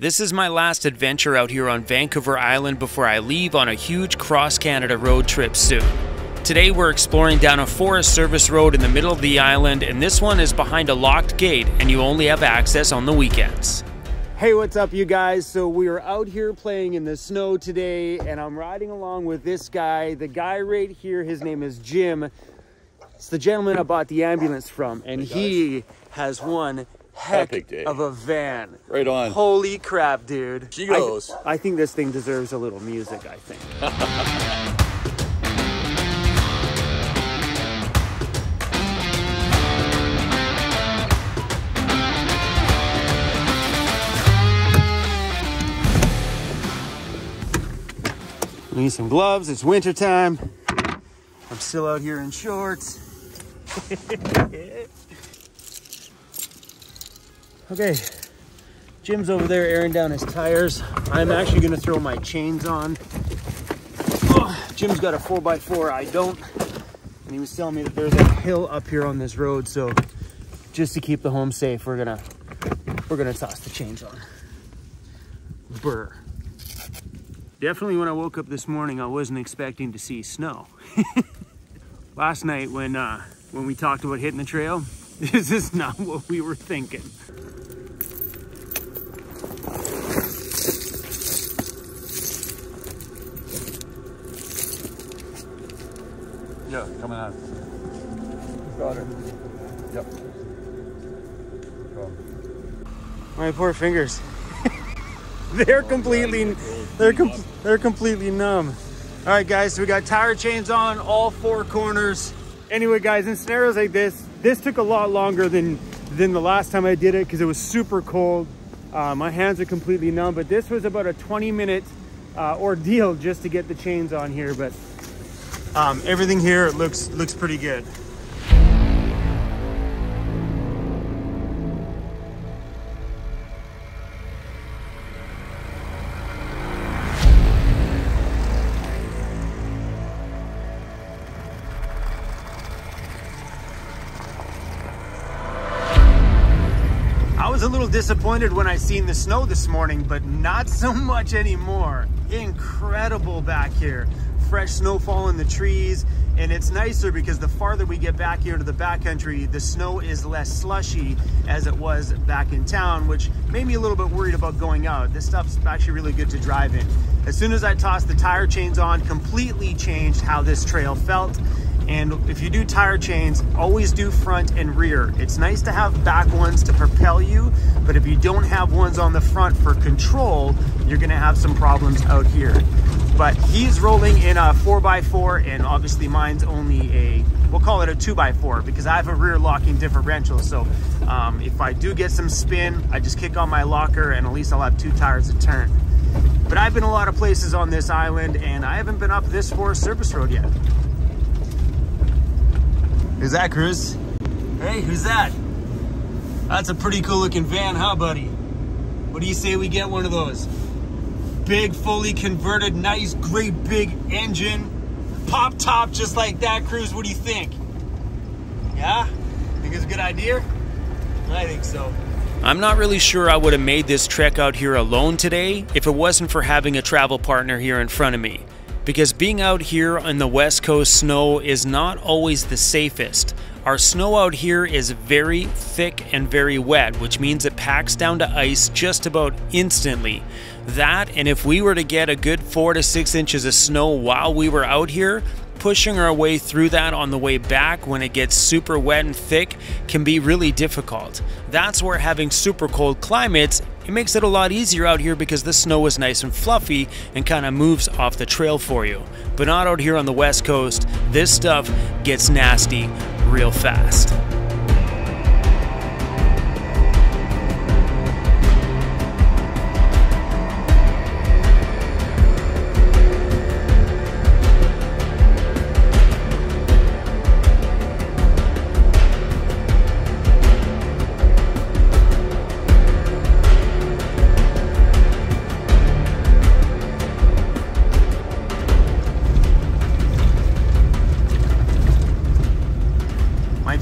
This is my last adventure out here on Vancouver Island before I leave on a huge cross-Canada road trip soon. Today we're exploring down a Forest Service road in the middle of the island, and this one is behind a locked gate and you only have access on the weekends. Hey, what's up you guys? So we are out here playing in the snow today and I'm riding along with this guy. The guy right here, his name is Jim. It's the gentleman I bought the ambulance from, and he has one heck of a van. Right on. Holy crap, dude. She goes. I think this thing deserves a little music, I think. I need some gloves. It's winter time. I'm still out here in shorts. Okay, Jim's over there airing down his tires. I'm actually gonna throw my chains on. Oh, Jim's got a 4x4, I don't. And he was telling me that there's a hill up here on this road, so just to keep the home safe, we're gonna toss the chains on. Brr. Definitely when I woke up this morning, I wasn't expecting to see snow. Last night when we talked about hitting the trail, this is not what we were thinking. Yeah, coming out. Got her. Yep. My poor fingers. They're completely numb. All right, guys, so we got tire chains on all four corners. Anyway, guys, in scenarios like this took a lot longer than the last time I did it because it was super cold. My hands are completely numb, but this was about a 20-minute ordeal just to get the chains on here. But everything here looks pretty good. I was a little disappointed when I seen the snow this morning, but not so much anymore. Incredible back here. Fresh snowfall in the trees, and it's nicer because the farther we get back here to the backcountry, the snow is less slushy as it was back in town, which made me a little bit worried about going out. This stuff's actually really good to drive in. As soon as I tossed the tire chains on, completely changed how this trail felt. And if you do tire chains, always do front and rear. It's nice to have back ones to propel you, but if you don't have ones on the front for control, you're gonna have some problems out here. But he's rolling in a 4x4, and obviously mine's only we'll call it a 2x4 because I have a rear locking differential. So if I do get some spin, I just kick on my locker and at least I'll have two tires to turn. But I've been a lot of places on this island and I haven't been up this Forest Service road yet. Who's that, Cruz? Hey, who's that? That's a pretty cool looking van, huh, buddy? What do you say we get one of those? Big, fully converted, nice, great big engine. Pop top just like that, Cruz. What do you think? Yeah? Think it's a good idea? I think so. I'm not really sure I would have made this trek out here alone today if it wasn't for having a travel partner here in front of me. Because being out here on the West Coast snow is not always the safest. Our snow out here is very thick and very wet, which means it packs down to ice just about instantly. That, and if we were to get a good 4 to 6 inches of snow while we were out here, pushing our way through that on the way back when it gets super wet and thick can be really difficult. That's where having super cold climates, it makes it a lot easier out here because the snow is nice and fluffy and kind of moves off the trail for you. But not out here on the West Coast. This stuff gets nasty real fast.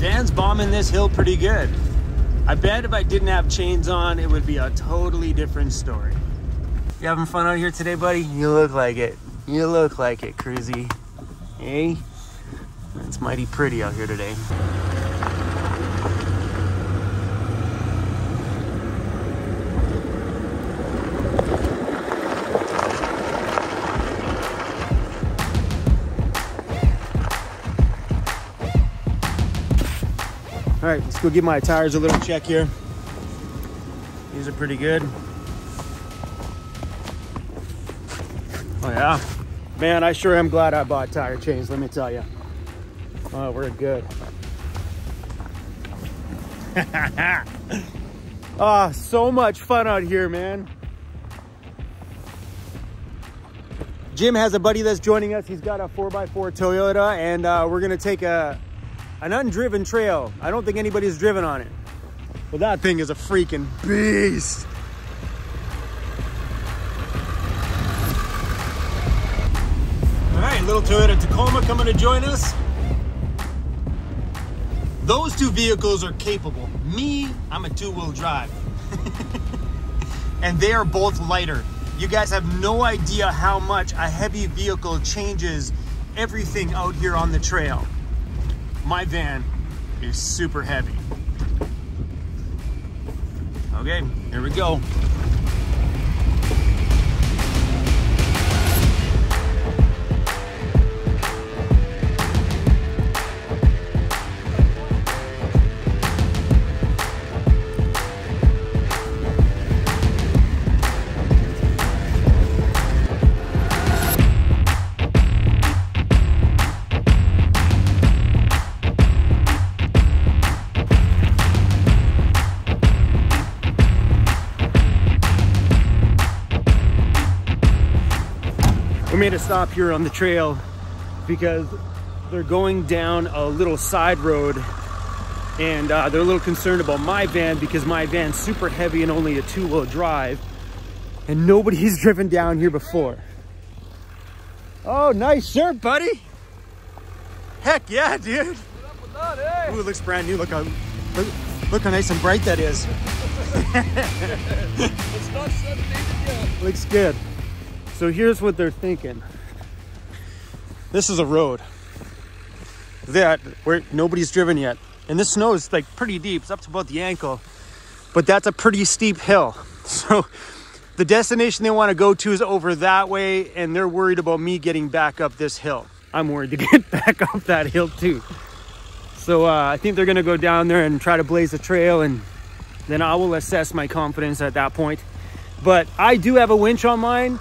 Van's bombing this hill pretty good. I bet if I didn't have chains on, it would be a totally different story. You having fun out here today, buddy? You look like it. You look like it, Cruzy. Hey? It's mighty pretty out here today. All right, let's go give my tires a little check here. These are pretty good. Oh yeah. Man, I sure am glad I bought tire chains, let me tell you. Oh, we're good. Oh, so much fun out here, man. Jim has a buddy that's joining us. He's got a 4x4 Toyota, and we're gonna take an undriven trail. I don't think anybody's driven on it. Well, that thing is a freaking beast. All right, little Toyota Tacoma coming to join us. Those two vehicles are capable. Me, I'm a two-wheel drive. And they are both lighter. You guys have no idea how much a heavy vehicle changes everything out here on the trail. My van is super heavy. Okay, here we go. We made a stop here on the trail because they're going down a little side road, and they're a little concerned about my van because my van's super heavy and only a two-wheel drive, and nobody's driven down here before. Oh, nice shirt, buddy. Heck yeah, dude. What up with that, eh? Ooh, it looks brand new. Look how nice and bright that is. It's not sundated yet. Looks good. So here's what they're thinking. This is a road that where nobody's driven yet. And this snow is like pretty deep. It's up to about the ankle, but that's a pretty steep hill. So the destination they want to go to is over that way, and they're worried about me getting back up this hill. I'm worried to get back up that hill too. So I think they're gonna go down there and try to blaze a trail, and then I will assess my confidence at that point. But I do have a winch on mine,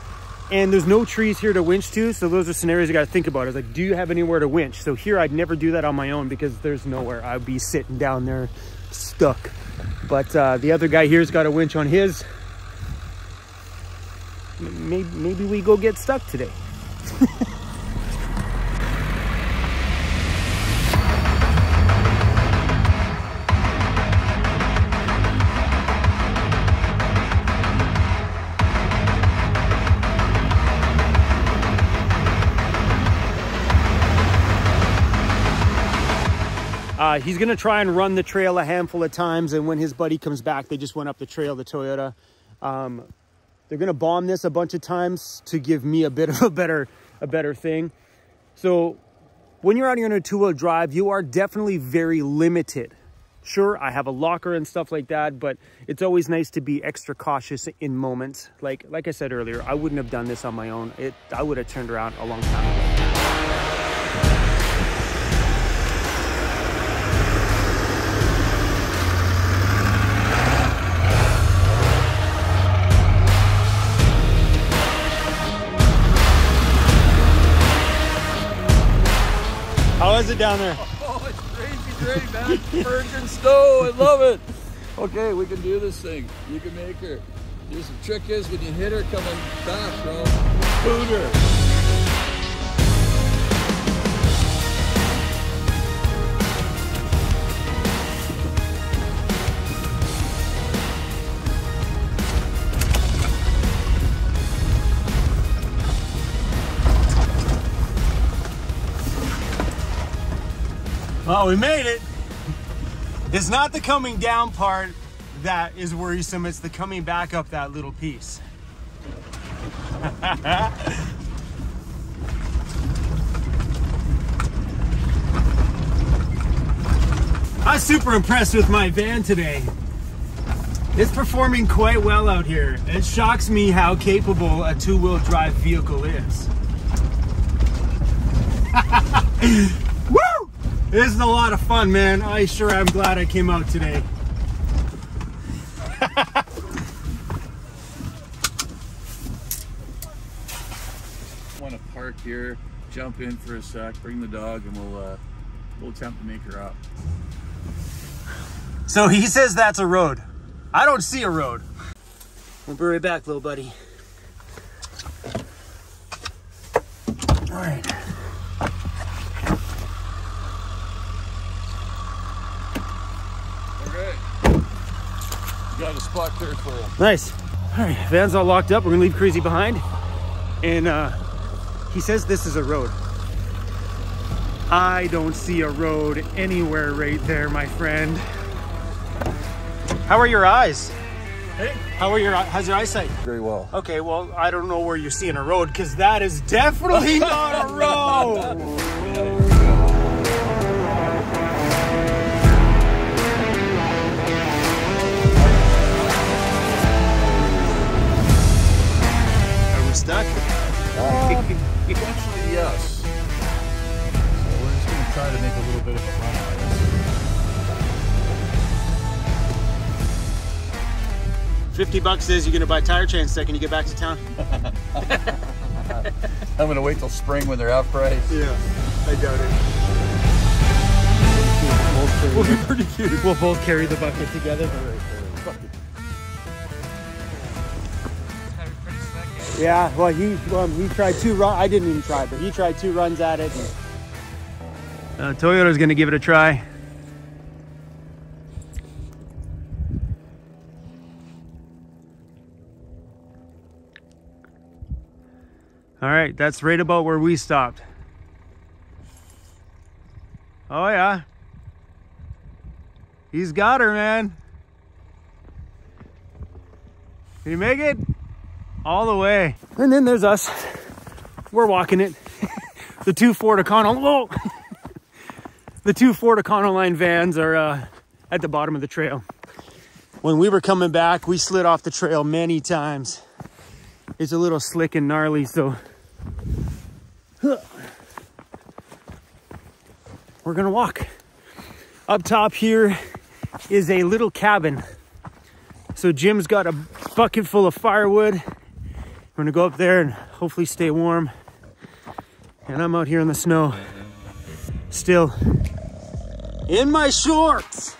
and there's no trees here to winch to, so those are scenarios you got to think about. It's like, do you have anywhere to winch? So here I'd never do that on my own because there's nowhere. I'd be sitting down there stuck. But the other guy here's got a winch on his. Maybe we go get stuck today. He's gonna try and run the trail a handful of times, and when his buddy comes back, they just went up the trail, the Toyota. They're gonna bomb this a bunch of times to give me a bit of a better thing. So when you're out here on a two-wheel drive, you are definitely very limited. Sure, I have a locker and stuff like that, but it's always nice to be extra cautious in moments. Like I said earlier, I wouldn't have done this on my own. I would have turned around a long time ago. How is it down there? Oh, it's crazy, man. Virgin snow, I love it. Okay, we can do this thing. You can make her. Here's the trick is when you hit her coming back, bro, boot her. Oh, we made it. It's not the coming down part. that is worrisome. It's the coming back up that little piece. I'm super impressed with my van today. It's performing quite well out here. It shocks me how capable a two-wheel drive vehicle is. Woo! This is a lot of fun, man. I sure am glad I came out today. Want to park here, jump in for a sec, bring the dog, and we'll attempt to make her up. So he says that's a road. I don't see a road. We'll be right back, little buddy. All right. Okay. Got a spot clear for him. Nice. All right, van's all locked up. We're gonna leave Cruzy behind. And he says this is a road. I don't see a road anywhere right there, my friend. How are your eyes? Hey. How's your eyesight? Very well. Okay, well, I don't know where you're seeing a road, because that is definitely not a road. Are we stuck? Eventually, yes. So we're just going to try to make a little bit of a run out of this. 50 bucks says you're gonna buy tire chains the second you get back to town. I'm gonna wait till spring when they're half price. Yeah, I doubt it. We'll be pretty cute. We'll both carry the bucket together. Yeah, well, he tried 2 runs. I didn't even try, but he tried 2 runs at it. Toyota's gonna give it a try. All right, that's right about where we stopped. Oh yeah. He's got her, man. Can you make it? All the way. And then there's us. We're walking it. The 2 Ford Econo, whoa! The 2 Ford Econoline vans are at the bottom of the trail. When we were coming back, we slid off the trail many times. It's a little slick and gnarly, so we're gonna walk. Up top here is a little cabin. So Jim's got a bucket full of firewood. We're gonna go up there and hopefully stay warm. And I'm out here in the snow, still in my shorts.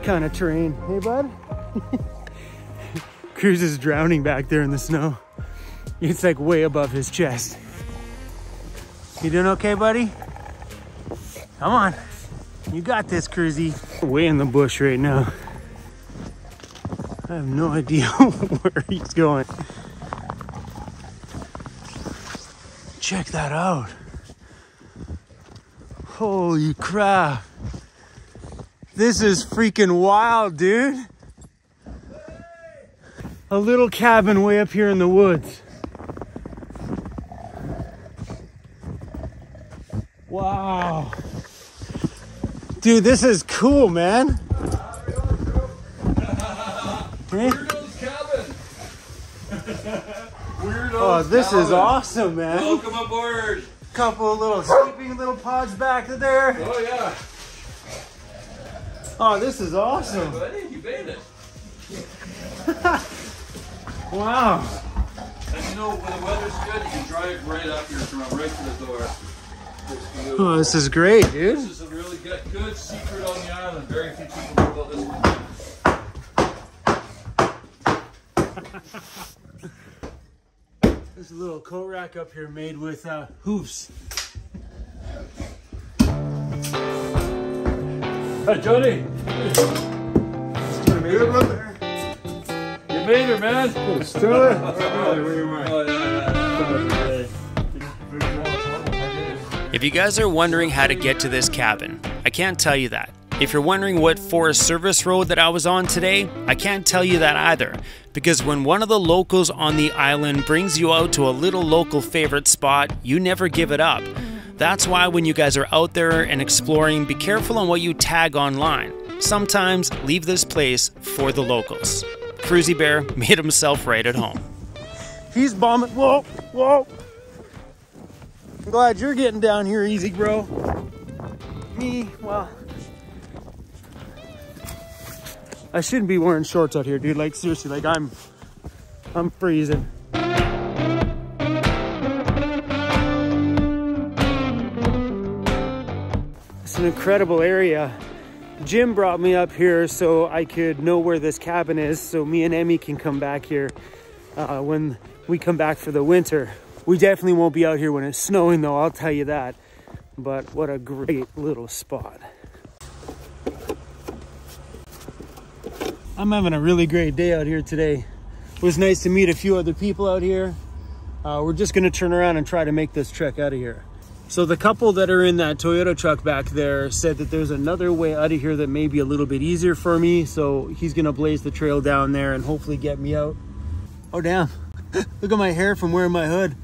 Kind of terrain. Hey, bud. Cruz is drowning back there in the snow. It's like way above his chest. You doing okay, buddy? Come on. You got this, Cruzy. Way in the bush right now. I have no idea where he's going. Check that out. Holy crap. This is freaking wild, dude. A little cabin way up here in the woods. Wow. Dude, this is cool, man. Weirdo's cabin. Weirdo's Oh, this cabin. is awesome, man. Welcome aboard. Couple of little sleeping little pods back there. Oh yeah. Oh, this is awesome. Hey, buddy, you made it. Wow. And you know, when the weather's good, you can drive right up here from right to the door. Oh, this is great, dude. This is a really good secret on the island. Very few people know about this one. There's a little coat rack up here made with hoofs. Hi, Johnny. You made her, man. Still it? If you guys are wondering how to get to this cabin, I can't tell you that. If you're wondering what Forest Service road that I was on today, I can't tell you that either. Because when one of the locals on the island brings you out to a little local favorite spot, you never give it up. That's why when you guys are out there and exploring, be careful on what you tag online. Sometimes leave this place for the locals. Cruzy Bear made himself right at home. He's bombing. Whoa, whoa. I'm glad you're getting down here easy, bro. Me, well, I shouldn't be wearing shorts out here, dude. Like, seriously, like I'm freezing. It's an incredible area. Jim brought me up here so I could know where this cabin is, so me and Emmy can come back here when we come back for the winter. We definitely won't be out here when it's snowing though, I'll tell you that. But what a great little spot. I'm having a really great day out here today. It was nice to meet a few other people out here. We're just gonna turn around and try to make this trek out of here. So the couple that are in that Toyota truck back there said that there's another way out of here that may be a little bit easier for me. So he's gonna blaze the trail down there and hopefully get me out. Oh damn, look at my hair from wearing my hood.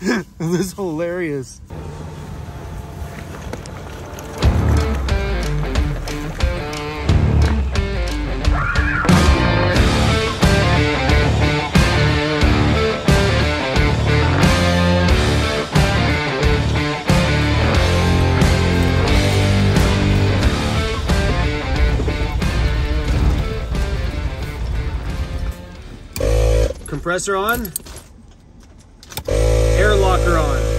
This is hilarious. Compressor on, air locker on.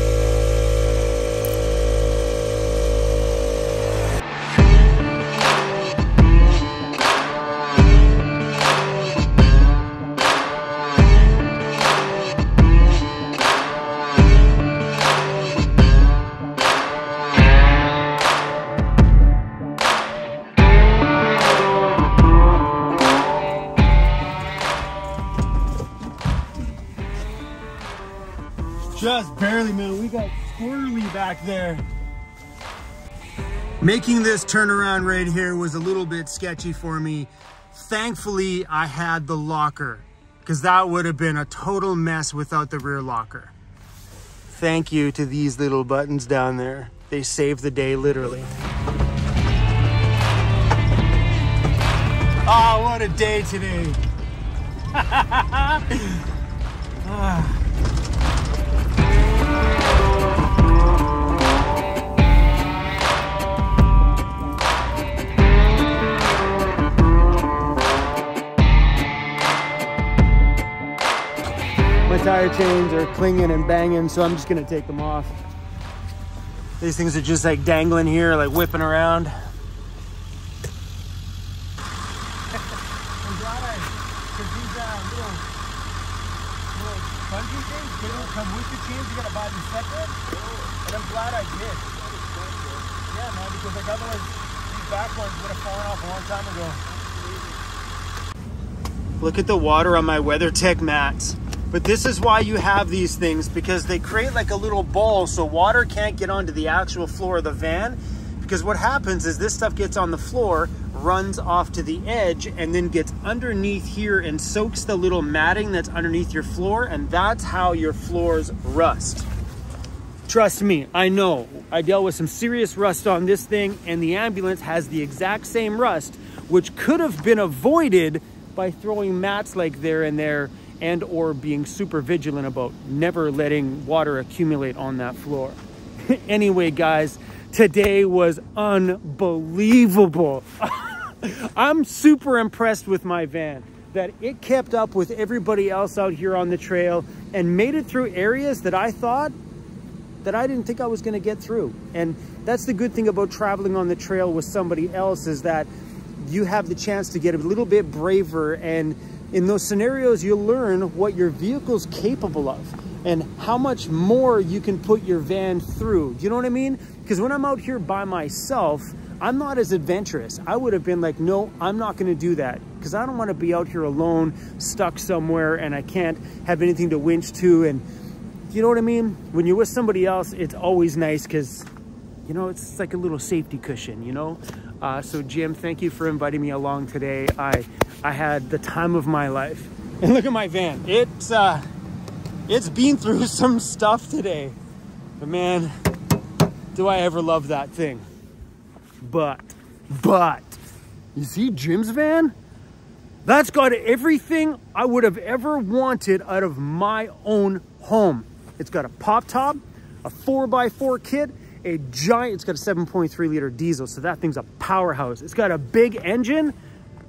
Just barely, man. We got squirrely back there. Making this turnaround right here was a little bit sketchy for me. Thankfully, I had the locker, because that would have been a total mess without the rear locker. Thank you to these little buttons down there. They saved the day, literally. Oh, what a day today. My tire chains are clinging and banging, so I'm just gonna take them off. These things are just like dangling here, like whipping around. I'm glad because these little bungee things, they don't come with the chains, you gotta buy them separate. And I'm glad I did. Yeah, man, because like otherwise these back ones would have fallen off a long time ago. Look at the water on my WeatherTech mats. But this is why you have these things, because they create like a little bowl so water can't get onto the actual floor of the van. Because what happens is this stuff gets on the floor, runs off to the edge, and then gets underneath here and soaks the little matting that's underneath your floor, and that's how your floors rust. Trust me, I know. I dealt with some serious rust on this thing, and the ambulance has the exact same rust, which could have been avoided by throwing mats like there and there, and or being super vigilant about never letting water accumulate on that floor. Anyway, guys, today was unbelievable. I'm super impressed with my van, that it kept up with everybody else out here on the trail and made it through areas that I thought that I didn't think I was gonna get through. And that's the good thing about traveling on the trail with somebody else, is that you have the chance to get a little bit braver, and in those scenarios, you'll learn what your vehicle's capable of and how much more you can put your van through. You know what I mean? Because when I'm out here by myself, I'm not as adventurous. I would have been like, no, I'm not going to do that, because I don't want to be out here alone, stuck somewhere, and I can't have anything to winch to. And you know what I mean? When you're with somebody else, it's always nice, because, you know, it's like a little safety cushion, you know? So Jim, thank you for inviting me along today. I had the time of my life. And look at my van. It's been through some stuff today. But man, do I ever love that thing. But, you see Jim's van? That's got everything I would have ever wanted out of my own home. It's got a pop top, a 4x4 kit, a giant, it's got a 7.3 liter diesel, so that thing's a powerhouse. It's got a big engine.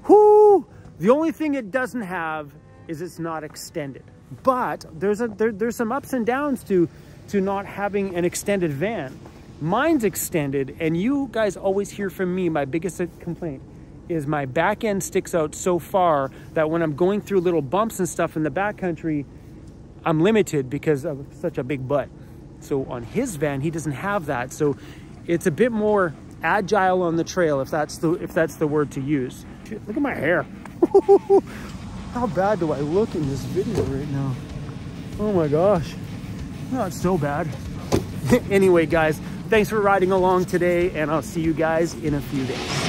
Whoo! The only thing it doesn't have is it's not extended. But there's some ups and downs to not having an extended van. Mine's extended, and you guys always hear from me, my biggest complaint is my back end sticks out so far that when I'm going through little bumps and stuff in the backcountry, I'm limited because of such a big butt. So on his van, he doesn't have that. So it's a bit more agile on the trail, if that's the word to use. Look at my hair. How bad do I look in this video right now? Oh my gosh, not so bad. Anyway, guys, thanks for riding along today, and I'll see you guys in a few days.